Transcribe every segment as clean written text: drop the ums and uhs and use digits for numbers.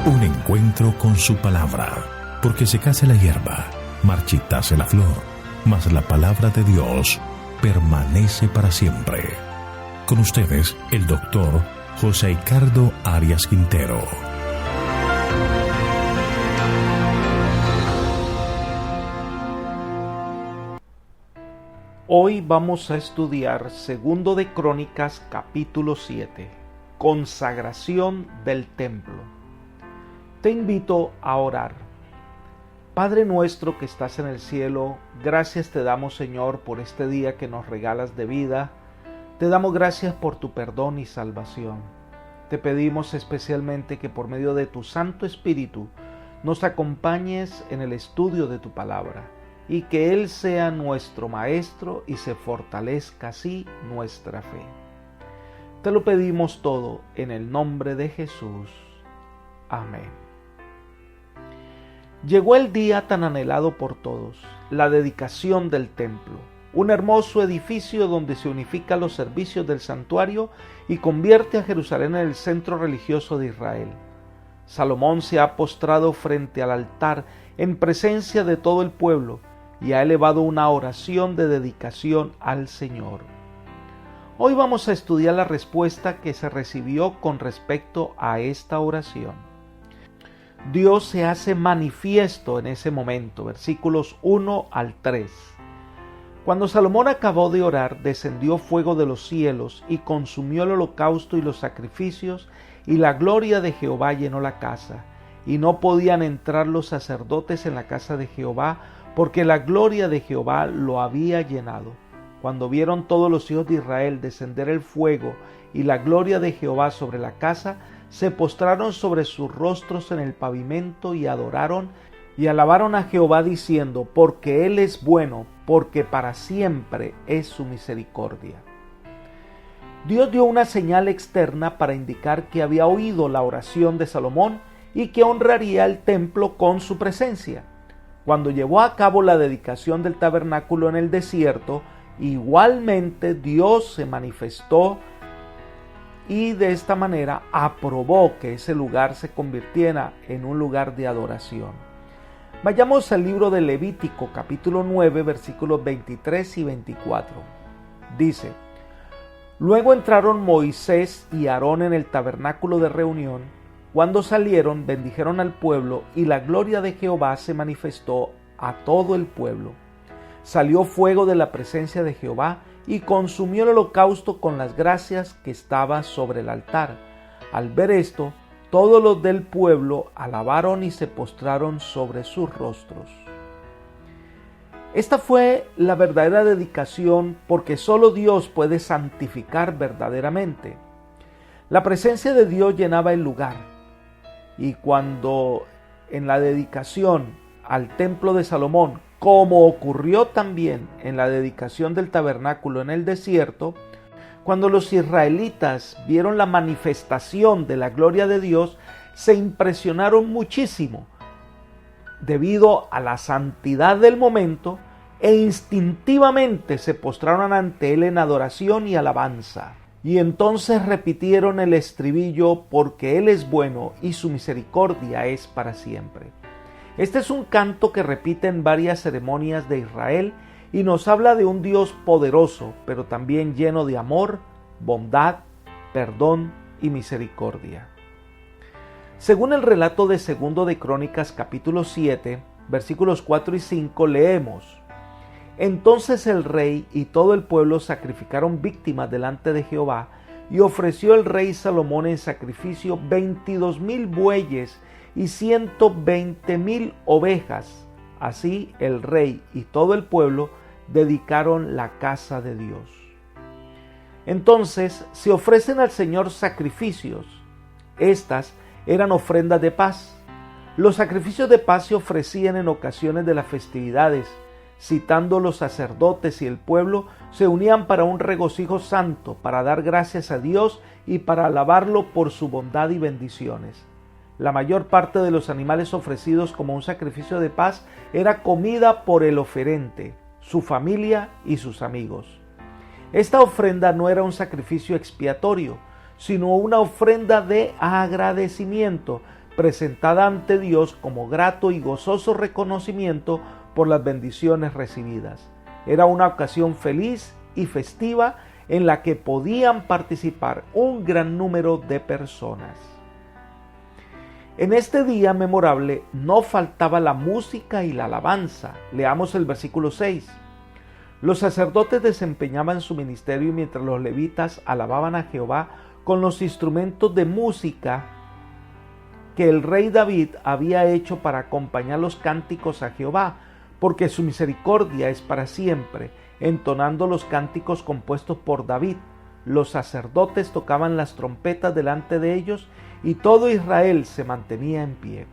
Un encuentro con su palabra, porque secase la hierba, marchitase la flor, mas la palabra de Dios permanece para siempre. Con ustedes, el doctor José Ricardo Arias Quintero. Hoy vamos a estudiar Segundo de Crónicas, capítulo 7, consagración del templo. Te invito a orar. Padre nuestro que estás en el cielo, gracias te damos, Señor, por este día que nos regalas de vida. Te damos gracias por tu perdón y salvación. Te pedimos especialmente que por medio de tu Santo Espíritu nos acompañes en el estudio de tu palabra y que Él sea nuestro Maestro y se fortalezca así nuestra fe. Te lo pedimos todo en el nombre de Jesús. Amén. Llegó el día tan anhelado por todos, la dedicación del templo, un hermoso edificio donde se unifican los servicios del santuario y convierte a Jerusalén en el centro religioso de Israel. Salomón se ha postrado frente al altar en presencia de todo el pueblo y ha elevado una oración de dedicación al Señor. Hoy vamos a estudiar la respuesta que se recibió con respecto a esta oración. Dios se hace manifiesto en ese momento, versículos 1 al 3. Cuando Salomón acabó de orar, descendió fuego de los cielos y consumió el holocausto y los sacrificios, y la gloria de Jehová llenó la casa, y no podían entrar los sacerdotes en la casa de Jehová, porque la gloria de Jehová lo había llenado. Cuando vieron todos los hijos de Israel descender el fuego y la gloria de Jehová sobre la casa, se postraron sobre sus rostros en el pavimento y adoraron y alabaron a Jehová diciendo, porque Él es bueno, porque para siempre es su misericordia. Dios dio una señal externa para indicar que había oído la oración de Salomón y que honraría el templo con su presencia. Cuando llevó a cabo la dedicación del tabernáculo en el desierto, igualmente Dios se manifestó y de esta manera aprobó que ese lugar se convirtiera en un lugar de adoración. Vayamos al libro de Levítico, capítulo 9, versículos 23 y 24. Dice: Luego entraron Moisés y Aarón en el tabernáculo de reunión. Cuando salieron, bendijeron al pueblo, y la gloria de Jehová se manifestó a todo el pueblo. Salió fuego de la presencia de Jehová, y consumió el holocausto con las gracias que estaba sobre el altar. Al ver esto, todos los del pueblo alabaron y se postraron sobre sus rostros. Esta fue la verdadera dedicación, porque solo Dios puede santificar verdaderamente. La presencia de Dios llenaba el lugar. Y cuando en la dedicación al templo de Salomón, como ocurrió también en la dedicación del tabernáculo en el desierto, cuando los israelitas vieron la manifestación de la gloria de Dios, se impresionaron muchísimo debido a la santidad del momento e instintivamente se postraron ante Él en adoración y alabanza. Y entonces repitieron el estribillo, porque Él es bueno y su misericordia es para siempre. Este es un canto que repite en varias ceremonias de Israel y nos habla de un Dios poderoso, pero también lleno de amor, bondad, perdón y misericordia. Según el relato de Segundo de Crónicas, capítulo 7, versículos 4 y 5, leemos: Entonces el rey y todo el pueblo sacrificaron víctimas delante de Jehová, y ofreció el rey Salomón en sacrificio 22,000 bueyes y 120,000 ovejas. Así el rey y todo el pueblo dedicaron la casa de Dios. Entonces se ofrecen al Señor sacrificios. Estas eran ofrendas de paz. Los sacrificios de paz se ofrecían en ocasiones de las festividades. Citando los sacerdotes y el pueblo, se unían para un regocijo santo, para dar gracias a Dios y para alabarlo por su bondad y bendiciones. La mayor parte de los animales ofrecidos como un sacrificio de paz era comida por el oferente, su familia y sus amigos. Esta ofrenda no era un sacrificio expiatorio, sino una ofrenda de agradecimiento presentada ante Dios como grato y gozoso reconocimiento por las bendiciones recibidas. Era una ocasión feliz y festiva en la que podían participar un gran número de personas. En este día memorable no faltaba la música y la alabanza. Leamos el versículo 6. Los sacerdotes desempeñaban su ministerio mientras los levitas alababan a Jehová con los instrumentos de música que el rey David había hecho para acompañar los cánticos a Jehová, porque su misericordia es para siempre, entonando los cánticos compuestos por David. Los sacerdotes tocaban las trompetas delante de ellos y todo Israel se mantenía en pie.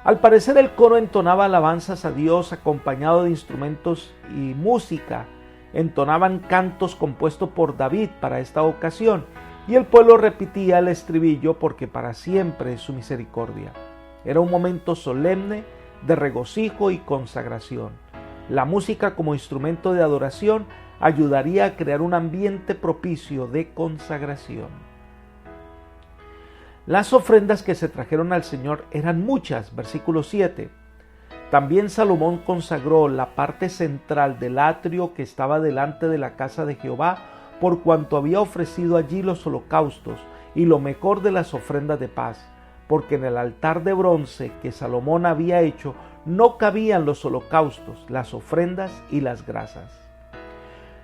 Al parecer el coro entonaba alabanzas a Dios acompañado de instrumentos y música. Entonaban cantos compuestos por David para esta ocasión y el pueblo repetía el estribillo porque para siempre es su misericordia. Era un momento solemne de regocijo y consagración. La música como instrumento de adoración ayudaría a crear un ambiente propicio de consagración. Las ofrendas que se trajeron al Señor eran muchas, versículo 7. También Salomón consagró la parte central del atrio que estaba delante de la casa de Jehová, por cuanto había ofrecido allí los holocaustos y lo mejor de las ofrendas de paz, porque en el altar de bronce que Salomón había hecho no cabían los holocaustos, las ofrendas y las grasas.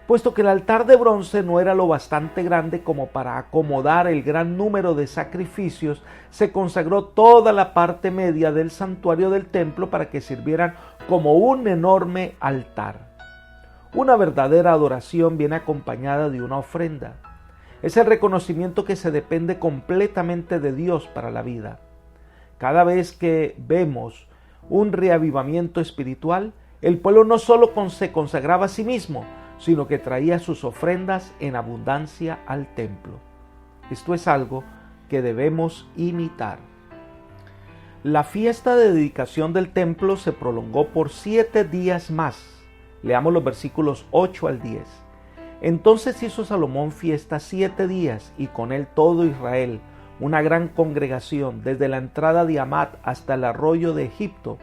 Puesto que el altar de bronce no era lo bastante grande como para acomodar el gran número de sacrificios, se consagró toda la parte media del santuario del templo para que sirvieran como un enorme altar. Una verdadera adoración viene acompañada de una ofrenda. Es el reconocimiento que se depende completamente de Dios para la vida. Cada vez que vemos un reavivamiento espiritual, el pueblo no solo se consagraba a sí mismo, sino que traía sus ofrendas en abundancia al templo. Esto es algo que debemos imitar. La fiesta de dedicación del templo se prolongó por 7 días más. Leamos los versículos 8 al 10. Entonces hizo Salomón fiesta 7 días, y con él todo Israel, una gran congregación, desde la entrada de Hamat hasta el arroyo de Egipto.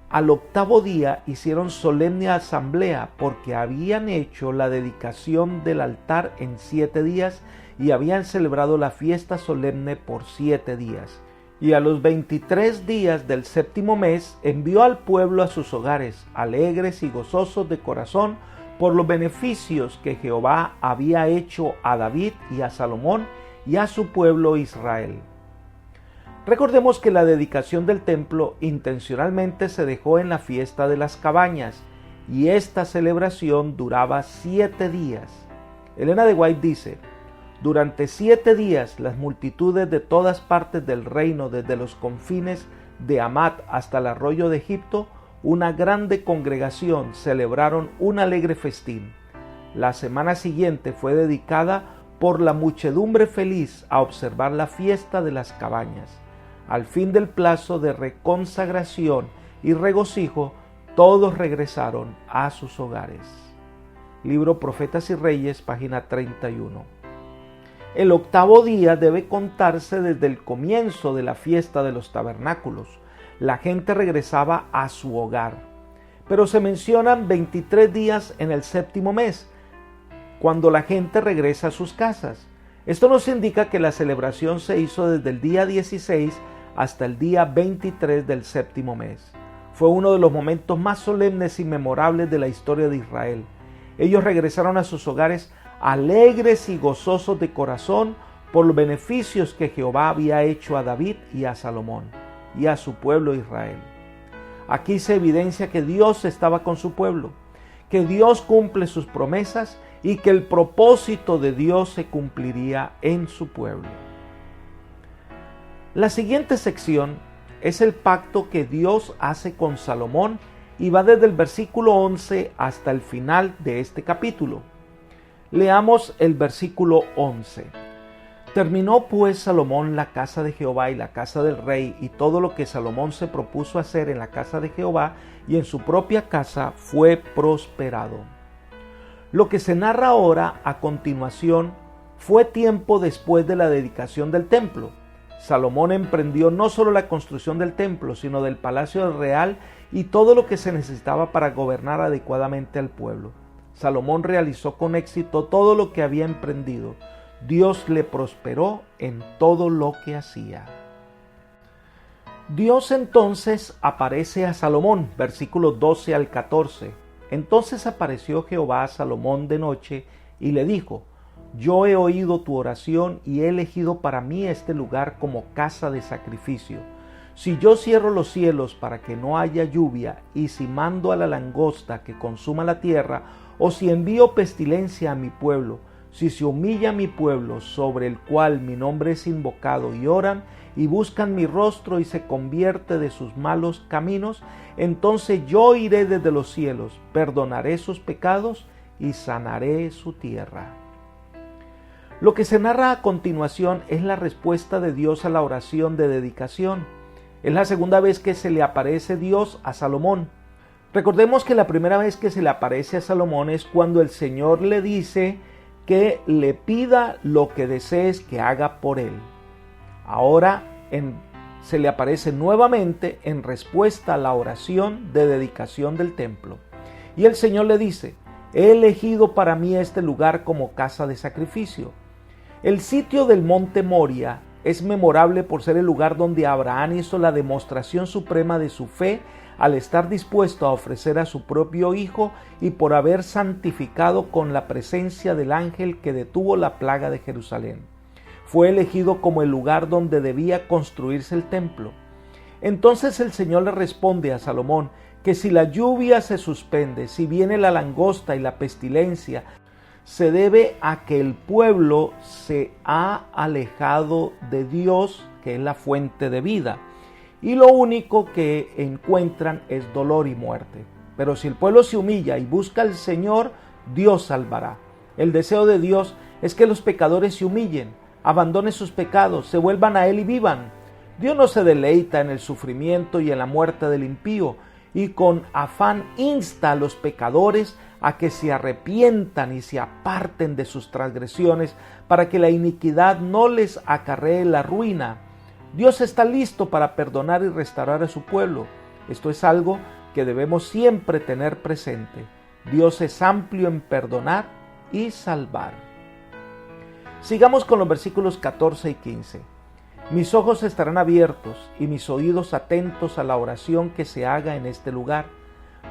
Al 8º día hicieron solemne asamblea, porque habían hecho la dedicación del altar en 7 días y habían celebrado la fiesta solemne por 7 días. Y a los 23 días del 7º mes envió al pueblo a sus hogares, alegres y gozosos de corazón, por los beneficios que Jehová había hecho a David y a Salomón y a su pueblo Israel. Recordemos que la dedicación del templo intencionalmente se dejó en la fiesta de las cabañas, y esta celebración duraba 7 días. Elena de White dice: durante 7 días las multitudes de todas partes del reino, desde los confines de Hamat hasta el arroyo de Egipto, una grande congregación celebraron un alegre festín. La semana siguiente fue dedicada por la muchedumbre feliz a observar la fiesta de las cabañas. Al fin del plazo de reconsagración y regocijo, todos regresaron a sus hogares. Libro Profetas y Reyes, página 31. El 8º día debe contarse desde el comienzo de la fiesta de los tabernáculos. La gente regresaba a su hogar, pero se mencionan 23 días en el 7º mes, cuando la gente regresa a sus casas. Esto nos indica que la celebración se hizo desde el día 16 hasta el día 23 del 7º mes. Fue uno de los momentos más solemnes y memorables de la historia de Israel. Ellos regresaron a sus hogares alegres y gozosos de corazón por los beneficios que Jehová había hecho a David y a Salomón y a su pueblo Israel. Aquí se evidencia que Dios estaba con su pueblo, que Dios cumple sus promesas y que el propósito de Dios se cumpliría en su pueblo. La siguiente sección es el pacto que Dios hace con Salomón y va desde el versículo 11 hasta el final de este capítulo. Leamos el versículo 11. Terminó pues Salomón la casa de Jehová y la casa del rey, y todo lo que Salomón se propuso hacer en la casa de Jehová y en su propia casa fue prosperado. Lo que se narra ahora a continuación fue tiempo después de la dedicación del templo. Salomón emprendió no solo la construcción del templo, sino del palacio real y todo lo que se necesitaba para gobernar adecuadamente al pueblo. Salomón realizó con éxito todo lo que había emprendido. Dios le prosperó en todo lo que hacía. Dios entonces aparece a Salomón, versículos 12 al 14. Entonces apareció Jehová a Salomón de noche y le dijo: Yo he oído tu oración y he elegido para mí este lugar como casa de sacrificio. Si yo cierro los cielos para que no haya lluvia, y si mando a la langosta que consuma la tierra, o si envío pestilencia a mi pueblo, si se humilla mi pueblo sobre el cual mi nombre es invocado y oran y buscan mi rostro y se convierte de sus malos caminos, entonces yo iré desde los cielos, perdonaré sus pecados y sanaré su tierra. Lo que se narra a continuación es la respuesta de Dios a la oración de dedicación. Es la segunda vez que se le aparece Dios a Salomón. Recordemos que la primera vez que se le aparece a Salomón es cuando el Señor le dice que le pida lo que desees que haga por él. Ahora se le aparece nuevamente en respuesta a la oración de dedicación del templo. Y el Señor le dice: He elegido para mí este lugar como casa de sacrificio. El sitio del monte Moria es memorable por ser el lugar donde Abraham hizo la demostración suprema de su fe al estar dispuesto a ofrecer a su propio hijo y por haber santificado con la presencia del ángel que detuvo la plaga de Jerusalén. Fue elegido como el lugar donde debía construirse el templo. Entonces el Señor le responde a Salomón que si la lluvia se suspende, si viene la langosta y la pestilencia, se debe a que el pueblo se ha alejado de Dios, que es la fuente de vida, y lo único que encuentran es dolor y muerte. Pero si el pueblo se humilla y busca al Señor, Dios salvará. El deseo de Dios es que los pecadores se humillen, abandonen sus pecados, se vuelvan a Él y vivan. Dios no se deleita en el sufrimiento y en la muerte del impío, y con afán insta a los pecadores a que se arrepientan y se aparten de sus transgresiones para que la iniquidad no les acarree la ruina. Dios está listo para perdonar y restaurar a su pueblo. Esto es algo que debemos siempre tener presente. Dios es amplio en perdonar y salvar. Sigamos con los versículos 14 y 15. Mis ojos estarán abiertos y mis oídos atentos a la oración que se haga en este lugar,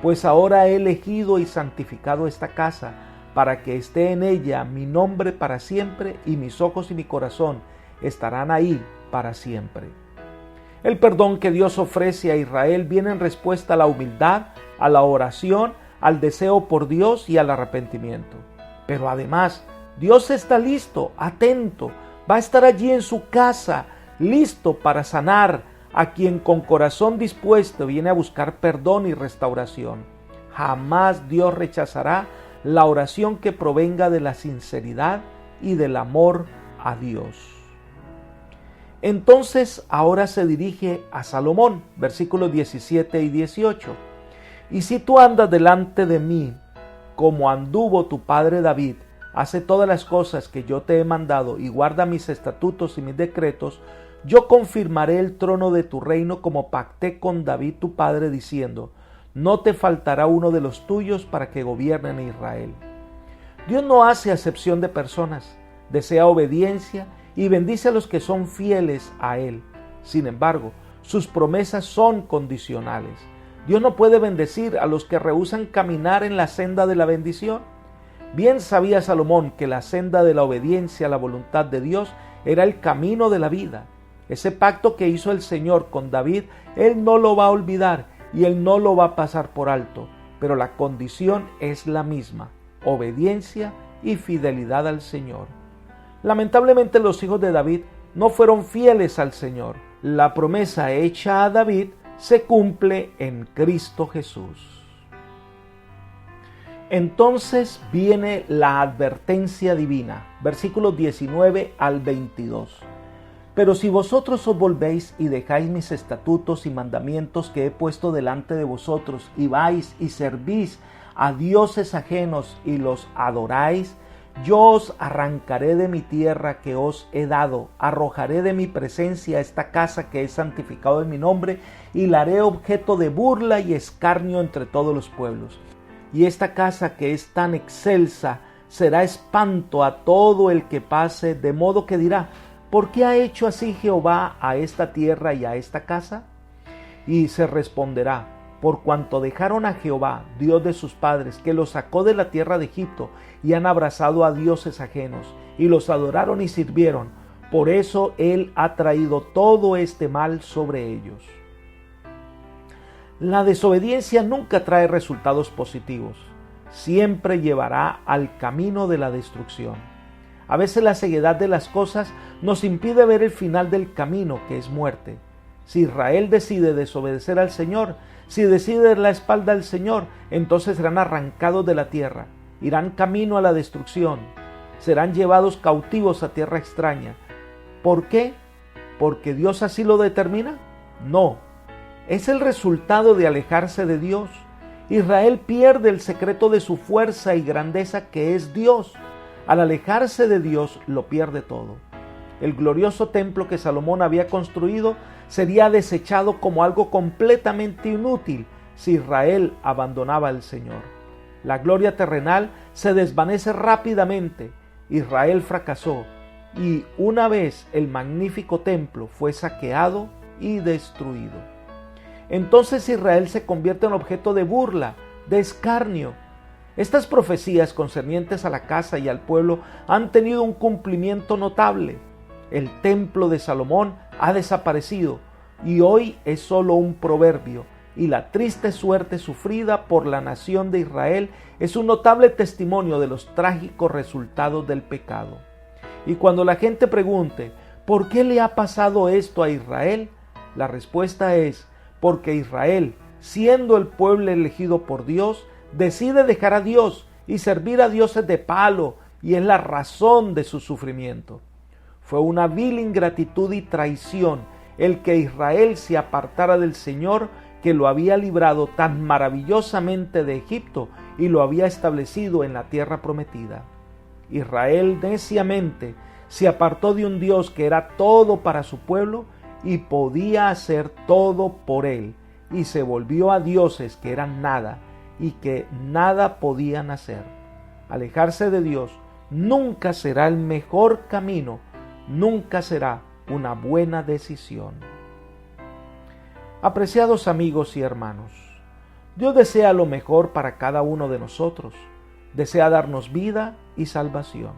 pues ahora he elegido y santificado esta casa, para que esté en ella mi nombre para siempre, y mis ojos y mi corazón estarán ahí para siempre. El perdón que Dios ofrece a Israel viene en respuesta a la humildad, a la oración, al deseo por Dios y al arrepentimiento. Pero además, Dios está listo, atento, va a estar allí en su casa, listo para sanar a quien con corazón dispuesto viene a buscar perdón y restauración. Jamás Dios rechazará la oración que provenga de la sinceridad y del amor a Dios. Entonces ahora se dirige a Salomón, versículos 17 y 18. Y si tú andas delante de mí, como anduvo tu padre David, hace todas las cosas que yo te he mandado y guarda mis estatutos y mis decretos, yo confirmaré el trono de tu reino como pacté con David tu padre, diciendo: no te faltará uno de los tuyos para que gobiernen en Israel. Dios no hace acepción de personas, desea obediencia y bendice a los que son fieles a Él. Sin embargo, sus promesas son condicionales. Dios no puede bendecir a los que rehúsan caminar en la senda de la bendición. Bien sabía Salomón que la senda de la obediencia a la voluntad de Dios era el camino de la vida. Ese pacto que hizo el Señor con David, Él no lo va a olvidar y Él no lo va a pasar por alto, pero la condición es la misma: obediencia y fidelidad al Señor. Lamentablemente los hijos de David no fueron fieles al Señor. La promesa hecha a David se cumple en Cristo Jesús. Entonces viene la advertencia divina, versículos 19 al 22. Pero si vosotros os volvéis y dejáis mis estatutos y mandamientos que he puesto delante de vosotros, y vais y servís a dioses ajenos y los adoráis, Yo os arrancaré de mi tierra que os he dado, arrojaré de mi presencia esta casa que es santificado en mi nombre, y la haré objeto de burla y escarnio entre todos los pueblos. Y esta casa que es tan excelsa será espanto a todo el que pase, de modo que dirá: ¿por qué ha hecho así Jehová a esta tierra y a esta casa? Y se responderá: por cuanto dejaron a Jehová, Dios de sus padres, que los sacó de la tierra de Egipto, y han abrazado a dioses ajenos, y los adoraron y sirvieron, por eso Él ha traído todo este mal sobre ellos. La desobediencia nunca trae resultados positivos, siempre llevará al camino de la destrucción. A veces la ceguedad de las cosas nos impide ver el final del camino, que es muerte. Si Israel decide desobedecer al Señor, si decide dar la espalda al Señor, entonces serán arrancados de la tierra, irán camino a la destrucción, serán llevados cautivos a tierra extraña. ¿Por qué? ¿Porque Dios así lo determina? No, es el resultado de alejarse de Dios. Israel pierde el secreto de su fuerza y grandeza, que es Dios. Al alejarse de Dios, lo pierde todo. El glorioso templo que Salomón había construido sería desechado como algo completamente inútil si Israel abandonaba al Señor. La gloria terrenal se desvanece rápidamente. Israel fracasó y una vez el magnífico templo fue saqueado y destruido. Entonces Israel se convierte en objeto de burla, de escarnio. Estas profecías concernientes a la casa y al pueblo han tenido un cumplimiento notable. El templo de Salomón ha desaparecido y hoy es solo un proverbio, y la triste suerte sufrida por la nación de Israel es un notable testimonio de los trágicos resultados del pecado. Y cuando la gente pregunte: ¿por qué le ha pasado esto a Israel?, la respuesta es: porque Israel, siendo el pueblo elegido por Dios, decide dejar a Dios y servir a dioses de palo, y es la razón de su sufrimiento. Fue una vil ingratitud y traición el que Israel se apartara del Señor, que lo había librado tan maravillosamente de Egipto y lo había establecido en la tierra prometida. Israel neciamente se apartó de un Dios que era todo para su pueblo y podía hacer todo por él, y se volvió a dioses que eran nada y que nada podían hacer. Alejarse de Dios nunca será el mejor camino, nunca será una buena decisión. Apreciados amigos y hermanos, Dios desea lo mejor para cada uno de nosotros. Desea darnos vida y salvación,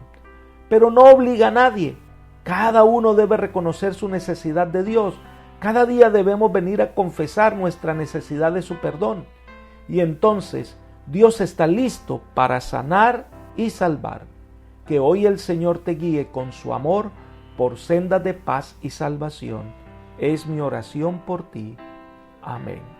pero no obliga a nadie. Cada uno debe reconocer su necesidad de Dios. Cada día debemos venir a confesar nuestra necesidad de su perdón. Y entonces Dios está listo para sanar y salvar. Que hoy el Señor te guíe con su amor por sendas de paz y salvación. Es mi oración por ti. Amén.